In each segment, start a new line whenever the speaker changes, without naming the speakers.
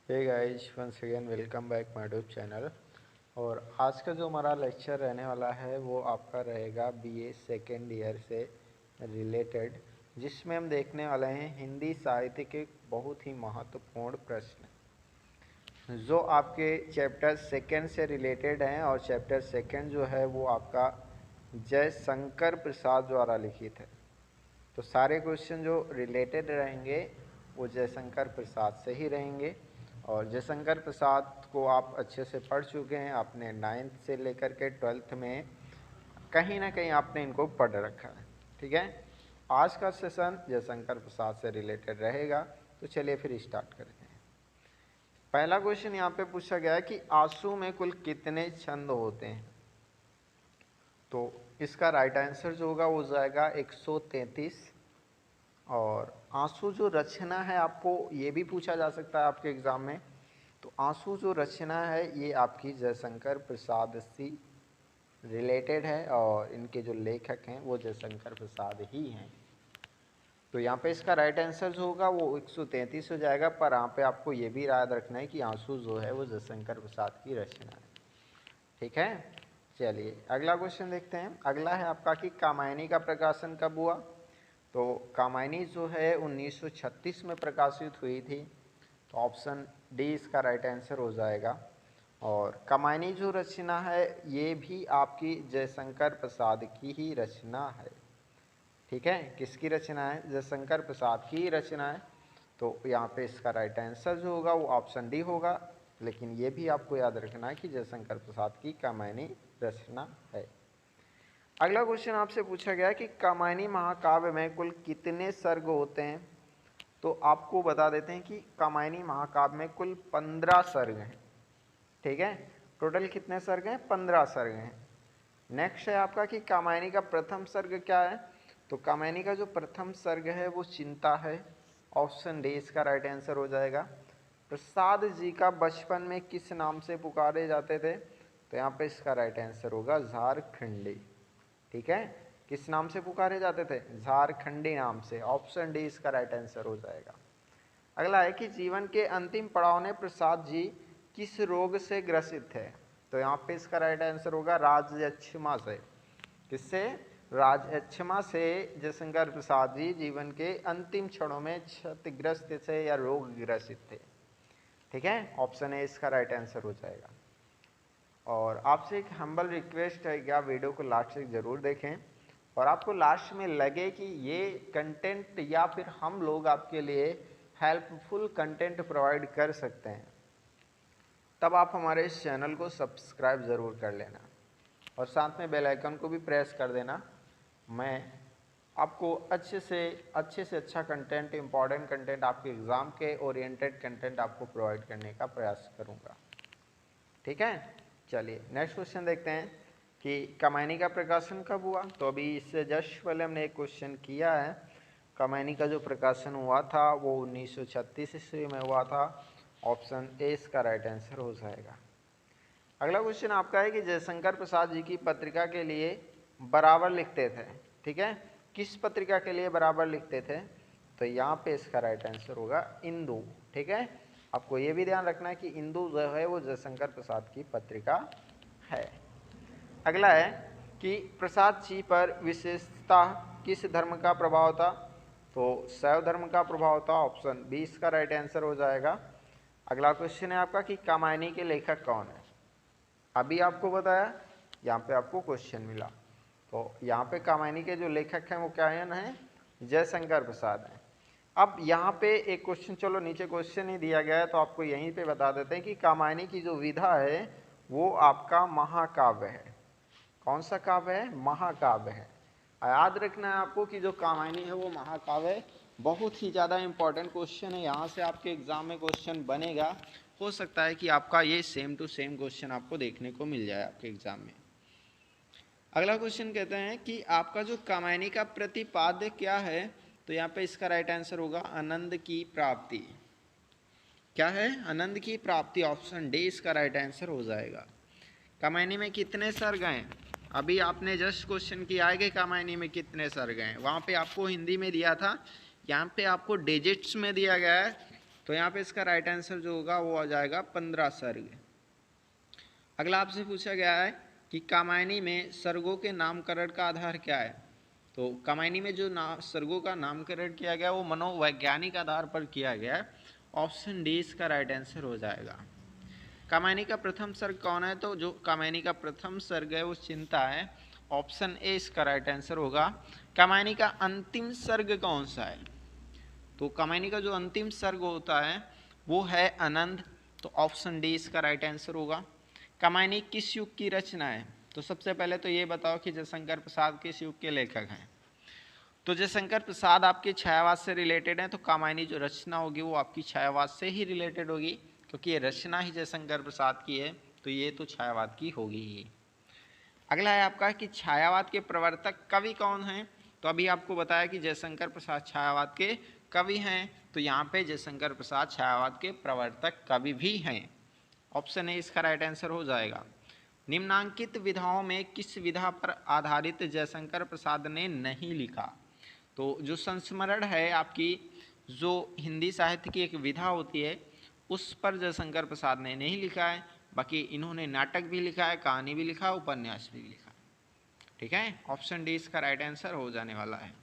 Hey guys, once again welcome back my YouTube channel. और आज का जो हमारा लेक्चर रहने वाला है वो आपका रहेगा बीए सेकेंड ईयर से रिलेटेड, जिसमें हम देखने वाले हैं हिंदी साहित्य के बहुत ही महत्वपूर्ण प्रश्न जो आपके चैप्टर सेकेंड से रिलेटेड हैं। और चैप्टर सेकेंड जो है वो आपका जयशंकर प्रसाद द्वारा लिखित है। तो सारे क्वेश्चन जो रिलेटेड रहेंगे वो जयशंकर प्रसाद से ही रहेंगे। और जयशंकर प्रसाद को आप अच्छे से पढ़ चुके हैं, आपने 9th से लेकर के 12th में कहीं ना कहीं आपने इनको पढ़ रखा है। ठीक है, आज का सेशन जयशंकर प्रसाद से रिलेटेड रहेगा। तो चलिए फिर स्टार्ट करते हैं। पहला क्वेश्चन यहाँ पे पूछा गया है कि आंसू में कुल कितने छंद होते हैं। तो इसका राइट आंसर जो होगा वो जाएगा 133। और आंसू जो रचना है, आपको ये भी पूछा जा सकता है आपके एग्जाम में। तो आंसू जो रचना है ये आपकी जयशंकर प्रसाद से रिलेटेड है और इनके जो लेखक हैं वो जयशंकर प्रसाद ही हैं। तो यहाँ पे इसका राइट आंसर जो होगा वो 133 हो जाएगा। पर यहाँ पे आपको ये भी याद रखना है कि आंसू जो है वो जयशंकर प्रसाद की रचना है। ठीक है, चलिए अगला क्वेश्चन देखते हैं। अगला है आपका कि कामायनी का प्रकाशन कब हुआ। तो कामायनी जो है 1936 में प्रकाशित हुई थी। तो ऑप्शन डी इसका राइट आंसर हो जाएगा। और कामायनी जो रचना है ये भी आपकी जयशंकर प्रसाद की ही रचना है। ठीक है, किसकी रचना है? जयशंकर प्रसाद की रचना है। तो यहाँ पे इसका राइट आंसर जो होगा वो ऑप्शन डी होगा। लेकिन ये भी आपको याद रखना है कि जयशंकर प्रसाद की कामायनी रचना है। अगला क्वेश्चन आपसे पूछा गया कि कामायनी महाकाव्य में कुल कितने सर्ग होते हैं। तो आपको बता देते हैं कि कामायनी महाकाव्य में कुल 15 सर्ग हैं। ठीक है, टोटल कितने सर्ग हैं? 15 सर्ग हैं। नेक्स्ट है आपका कि कामायनी का प्रथम सर्ग क्या है। तो कामायनी का जो प्रथम सर्ग है वो चिंता है। ऑप्शन डी इसका राइट आंसर हो जाएगा। प्रसाद जी का बचपन में किस नाम से पुकारे जाते थे। तो यहाँ पे इसका राइट आंसर होगा झारखंडी। ठीक है, किस नाम से पुकारे जाते थे? झारखंडी नाम से। ऑप्शन डी इसका राइट आंसर हो जाएगा। अगला है कि जीवन के अंतिम पड़ाव में प्रसाद जी किस रोग से ग्रसित थे। तो यहाँ पे इसका राइट आंसर होगा राजयक्षमा से। किससे? राजयक्षमा से जयशंकर प्रसाद जी जीवन के अंतिम क्षणों में क्षतिग्रस्त थे या रोग ग्रसित थे। ठीक है, ऑप्शन ए इसका राइट आंसर हो जाएगा। और आपसे एक हम्बल रिक्वेस्ट है कि आप वीडियो को लास्ट तक जरूर देखें और आपको लास्ट में लगे कि ये कंटेंट या फिर हम लोग आपके लिए हेल्पफुल कंटेंट प्रोवाइड कर सकते हैं, तब आप हमारे इस चैनल को सब्सक्राइब ज़रूर कर लेना और साथ में बेल आइकन को भी प्रेस कर देना। मैं आपको अच्छे से अच्छा कंटेंट, इम्पॉर्टेंट कंटेंट, आपके एग्ज़ाम के ओरिएंटेड कंटेंट आपको प्रोवाइड करने का प्रयास करूँगा। ठीक है, चलिए नेक्स्ट क्वेश्चन देखते हैं कि कामायनी का प्रकाशन कब हुआ। तो अभी इससे जस्ट पहले हमने एक क्वेश्चन किया है। कामायनी का जो प्रकाशन हुआ था वो 1936 ईस्वी में हुआ था। ऑप्शन ए इसका राइट आंसर हो जाएगा। अगला क्वेश्चन आपका है कि जयशंकर प्रसाद जी की पत्रिका के लिए बराबर लिखते थे। ठीक है, किस पत्रिका के लिए बराबर लिखते थे। तो यहाँ पे इसका राइट आंसर होगा इंदु। ठीक है, आपको ये भी ध्यान रखना है कि इंदु जो है वो जयशंकर प्रसाद की पत्रिका है। अगला है कि प्रसाद जी पर विशेषता किस धर्म का प्रभाव था। तो शैव धर्म का प्रभाव था। ऑप्शन बी इसका राइट आंसर हो जाएगा। अगला क्वेश्चन है आपका कि कामायनी के लेखक कौन है। अभी आपको बताया, यहाँ पे आपको क्वेश्चन मिला। तो यहाँ पे कामायनी के जो लेखक हैं वो क्या हैं? जयशंकर प्रसाद हैं। अब यहाँ पे एक क्वेश्चन, चलो नीचे क्वेश्चन ही दिया गया है तो आपको यहीं पे बता देते हैं कि कामायनी की जो विधा है वो आपका महाकाव्य है। कौन सा काव्य है? महाकाव्य है। याद रखना है आपको कि जो कामायनी है वो महाकाव्य है। बहुत ही ज़्यादा इंपॉर्टेंट क्वेश्चन है, यहाँ से आपके एग्जाम में क्वेश्चन बनेगा। हो सकता है कि आपका ये सेम टू सेम क्वेश्चन आपको देखने को मिल जाए आपके एग्जाम में। अगला क्वेश्चन कहते हैं कि आपका जो कामायनी का प्रतिपाद्य क्या है। तो यहाँ पे इसका राइट आंसर होगा आनंद की प्राप्ति। क्या है? आनंद की प्राप्ति। ऑप्शन डी इसका राइट आंसर हो जाएगा। कामायनी में कितने सर्ग हैं? अभी आपने जस्ट क्वेश्चन किया है कि कामायनी में कितने सर्ग हैं, वहाँ पे आपको हिंदी में दिया था, यहाँ पे आपको डिजिट्स में दिया गया है। तो यहाँ पे इसका राइट आंसर जो होगा वो आ जाएगा 15 सर्ग। अगला आपसे पूछा गया है कि कामायनी में सर्गों के नामकरण का आधार क्या है। तो कामायनी में जो सर्गों का नामकरण किया गया वो मनोवैज्ञानिक आधार पर किया गया है। ऑप्शन डी इसका राइट आंसर हो जाएगा। कामायनी का प्रथम सर्ग कौन है, तो जो कामायनी का प्रथम सर्ग है वो चिंता है। ऑप्शन ए इसका राइट आंसर होगा। कामायनी का अंतिम सर्ग कौन सा है, तो कामायनी का जो अंतिम सर्ग होता है वो है आनंद, तो ऑप्शन डी इसका राइट आंसर होगा। कामायनी किस युग की रचना है, तो सबसे पहले तो ये बताओ कि जयशंकर प्रसाद किस युग के लेखक हैं। तो जयशंकर प्रसाद आपके छायावाद से रिलेटेड हैं, तो कामायनी जो रचना होगी वो आपकी छायावाद से ही रिलेटेड होगी, क्योंकि ये रचना ही जयशंकर प्रसाद की है, तो ये तो छायावाद की होगी ही। अगला है आपका कि छायावाद के प्रवर्तक कवि कौन हैं। तो अभी आपको बताया कि जयशंकर प्रसाद छायावाद के कवि हैं, तो यहाँ पे जयशंकर प्रसाद छायावाद के प्रवर्तक कवि भी हैं। ऑप्शन ए इसका राइट आंसर हो जाएगा। निम्नांकित विधाओं में किस विधा पर आधारित जयशंकर प्रसाद ने नहीं लिखा। तो जो संस्मरण है आपकी, जो हिंदी साहित्य की एक विधा होती है, उस पर जयशंकर प्रसाद ने नहीं लिखा है। बाकी इन्होंने नाटक भी लिखा है, कहानी भी लिखा है, उपन्यास भी लिखा है। ठीक है, ऑप्शन डी इसका राइट आंसर हो जाने वाला है।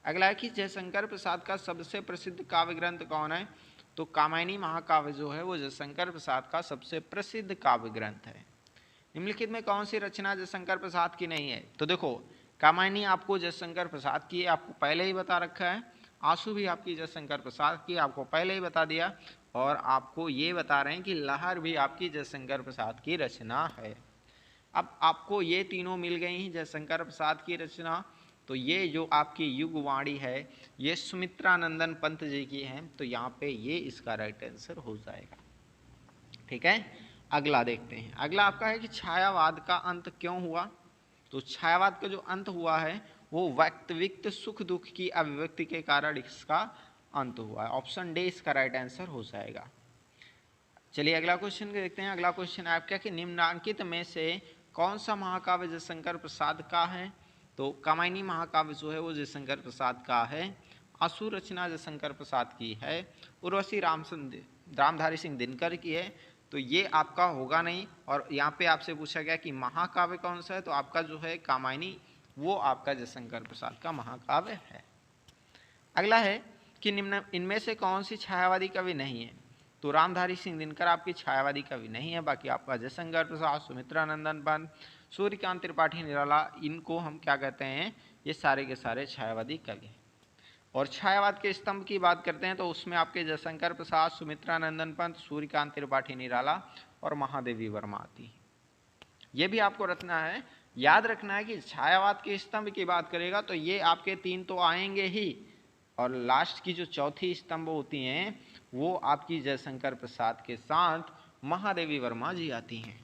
अगला है कि जयशंकर प्रसाद का सबसे प्रसिद्ध काव्य ग्रंथ कौन है। तो कामायनी महाकाव्य जो है वो जयशंकर प्रसाद का सबसे प्रसिद्ध काव्य ग्रंथ है। निम्नलिखित में कौन सी रचना जयशंकर प्रसाद की नहीं है। तो देखो, कामायनी आपको जयशंकर प्रसाद की आपको पहले ही बता रखा है, आंसू भी आपकी जयशंकर प्रसाद की आपको पहले ही बता दिया, और आपको ये बता रहे हैं कि लहर भी आपकी जयशंकर प्रसाद की रचना है। अब आपको ये तीनों मिल गई हैं जयशंकर प्रसाद की रचना। तो ये जो आपकी युगवाणी है ये सुमित्रानंदन पंत जी की है, तो यहाँ पे ये इसका राइट आंसर हो जाएगा। ठीक है, अगला देखते हैं। अगला आपका है कि छायावाद का अंत क्यों हुआ। तो छायावाद का जो अंत हुआ है वो वास्तविक सुख दुख की अभिव्यक्ति के कारण इसका अंत हुआ है। ऑप्शन डी इसका राइट आंसर हो जाएगा। चलिए अगला क्वेश्चन देखते हैं। अगला क्वेश्चन है आपका कि निम्नांकित में से कौन सा महाकाव्य जयशंकर प्रसाद का है। तो कामायनी महाकाव्य जो है वो जयशंकर प्रसाद का है। आंसू रचना जयशंकर प्रसाद की है। उर्वशी रामधारी सिंह दिनकर की है, तो ये आपका होगा नहीं। और यहाँ पे आपसे पूछा गया कि महाकाव्य कौन सा है, तो आपका जो है कामायनी वो आपका जयशंकर प्रसाद का महाकाव्य है। अगला है कि निम्न इनमें से कौन सी छायावादी कवि नहीं है। तो रामधारी सिंह दिनकर आपकी छायावादी कवि नहीं है। बाकी आपका जयशंकर प्रसाद, सुमित्रानंदन पंत, सूर्यकांत त्रिपाठी निराला, इनको हम क्या कहते हैं, ये सारे के सारे छायावादी कवि हैं। और छायावाद के स्तंभ की बात करते हैं तो उसमें आपके जयशंकर प्रसाद, सुमित्रानंदन पंत, सूर्यकांत त्रिपाठी निराला और महादेवी वर्मा आती है। ये भी आपको रखना है, याद रखना है कि छायावाद के स्तंभ की बात करेगा तो ये आपके तीन तो आएंगे ही, और लास्ट की जो चौथी स्तंभ होती हैं वो आपकी जयशंकर प्रसाद के साथ महादेवी वर्मा जी आती हैं।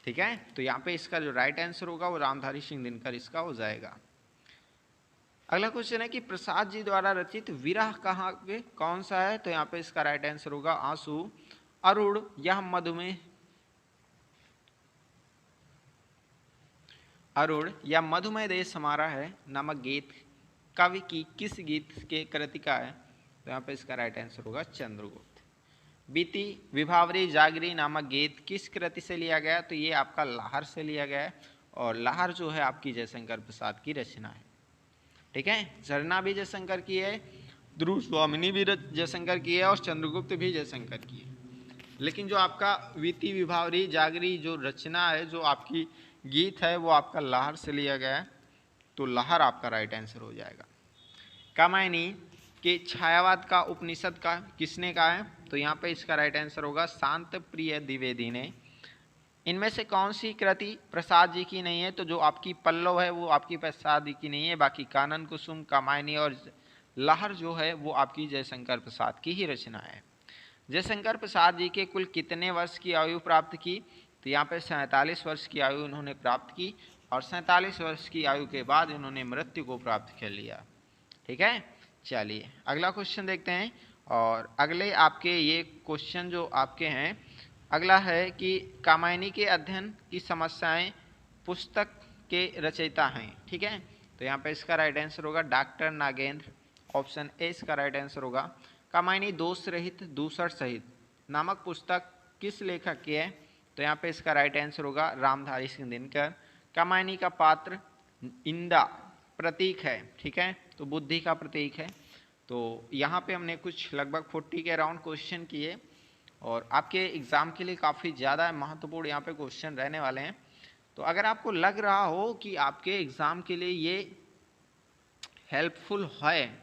ठीक है, तो यहाँ पे इसका जो राइट आंसर होगा वो रामधारी सिंह दिनकर इसका हो जाएगा। अगला क्वेश्चन है कि प्रसाद जी द्वारा रचित विरह काव्य कौन सा है। तो यहाँ पे इसका राइट आंसर होगा आंसू, अरुण या मधुमेह, अरुण या मधुमेह देश हमारा है नामक गीत कवि की किस गीत के कृतिका है। तो यहाँ पे इसका राइट आंसर होगा चंद्रगुप्त। बीती विभावरी जागरी नामक गीत किस कृति से लिया गया। तो ये आपका लहर से लिया गया है, और लहर जो है आपकी जयशंकर प्रसाद की रचना है। ठीक है, झरना भी जयशंकर की है, ध्रुव स्वामिनी भी जयशंकर की है, और चंद्रगुप्त भी जयशंकर की है। लेकिन जो आपका वीति विभावरी जागरी जो रचना है, जो आपकी गीत है, वो आपका लहर से लिया गया है, तो लहर आपका राइट आंसर हो जाएगा। कामायनी के छायावाद का उपनिषद का किसने कहा है। तो यहाँ पे इसका राइट आंसर होगा शांत प्रिय द्विवेदी ने। इनमें से कौन सी कृति प्रसाद जी की नहीं है। तो जो आपकी पल्लव है वो आपकी प्रसाद जी की नहीं है। बाकी कानन कुसुम, कामायनी और लहर जो है वो आपकी जयशंकर प्रसाद की ही रचना है। जयशंकर प्रसाद जी के कुल कितने वर्ष की आयु प्राप्त की। तो यहाँ पे 47 वर्ष की आयु इन्होंने प्राप्त की, और 47 वर्ष की आयु के बाद इन्होंने मृत्यु को प्राप्त कर लिया। ठीक है, चलिए अगला क्वेश्चन देखते हैं। और अगले आपके ये क्वेश्चन जो आपके हैं, अगला है कि कामायनी के अध्ययन की समस्याएं पुस्तक के रचयिता हैं। ठीक है, तो यहाँ पे इसका राइट आंसर होगा डॉक्टर नागेंद्र। ऑप्शन ए इसका राइट आंसर होगा। कामायनी दोष रहित दूसर सहित नामक पुस्तक किस लेखक की है? तो यहाँ पे इसका राइट आंसर होगा रामधारी सिंह दिनकर। कामायनी का पात्र इंदा प्रतीक है, ठीक है, तो बुद्धि का प्रतीक है। तो यहाँ पे हमने कुछ लगभग 40 के अराउंड क्वेश्चन किए और आपके एग्जाम के लिए काफ़ी ज़्यादा महत्वपूर्ण यहाँ पे क्वेश्चन रहने वाले हैं। तो अगर आपको लग रहा हो कि आपके एग्ज़ाम के लिए ये हेल्पफुल है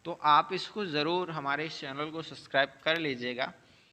तो आप इसको ज़रूर हमारे इस चैनल को सब्सक्राइब कर लीजिएगा।